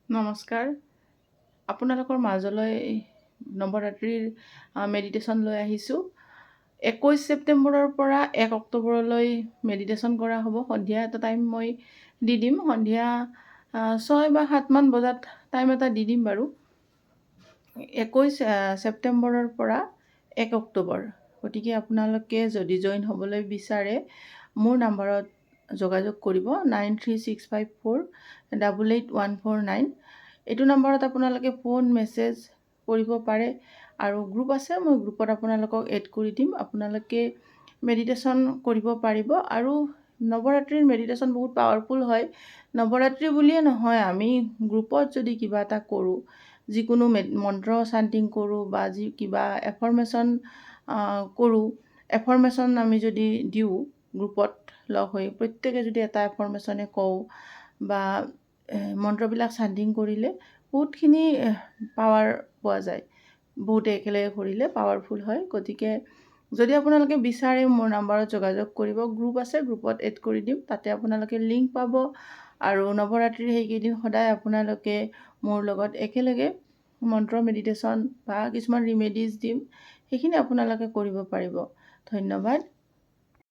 নমস্কাৰ। আপোনালোকৰ মাজলৈ নৱৰাত্ৰিৰ মেডিটেশ্যন লৈ আহিছোঁ। 21 ছেপ্টেম্বৰৰ পৰা 1 অক্টোবৰলৈ মেডিটেশ্যন কৰা হ'ব। সন্ধিয়া এটা টাইম মই দি দিম। সন্ধিয়া 6 বা 7 মান বজাত টাইম এটা দি দিম বাৰু। 21 ছেপ্টেম্বৰৰ পৰা 1 অক্টোবৰ। গতিকে আপোনালোকে যদি জইন হ'বলৈ বিচাৰে মোৰ নাম্বাৰত যোগাযোগ কৰিব 9365488149। এইটো নাম্বাৰত আপোনালোকে ফোন মেছেজ কৰিব পাৰে আৰু গ্ৰুপ আছে, মই গ্ৰুপত আপোনালোকক এড কৰি দিম। আপোনালোকে মেডিটেশ্যন কৰিব পাৰিব আৰু নৱৰাত্ৰিৰ মেডিটেশ্যন বহুত পাৱাৰফুল হয়। নৱৰাত্ৰি বুলিয়ে নহয়, আমি গ্ৰুপত যদি কিবা এটা কৰোঁ, যিকোনো মন্ত্ৰ চান্টিং কৰোঁ বা কিবা এফাৰ্মেশ্যন কৰোঁ, এফাৰ্মেশ্যন আমি যদি দিওঁ গ্ৰুপত লগ হৈ প্ৰত্যেকে যদি এটা এফাৰ্মেশ্যনে কওঁ বা মন্ত্ৰবিলাক চান্টিং কৰিলে বহুতখিনি পাৱাৰ পোৱা যায়। বহুতে একেলগে কৰিলে পাৱাৰফুল হয়। গতিকে যদি আপোনালোকে বিচাৰে মোৰ নাম্বাৰত যোগাযোগ কৰিব। গ্ৰুপ আছে, গ্ৰুপত এড কৰি দিম। তাতে আপোনালোকে লিংক পাব আৰু নৱৰাত্ৰিৰ সেইকেইদিন সদায় আপোনালোকে মোৰ লগত একেলগে মন্ত্ৰ মেডিটেশ্যন বা কিছুমান ৰিমেডিজ দিম, সেইখিনি আপোনালোকে কৰিব পাৰিব। ধন্যবাদ।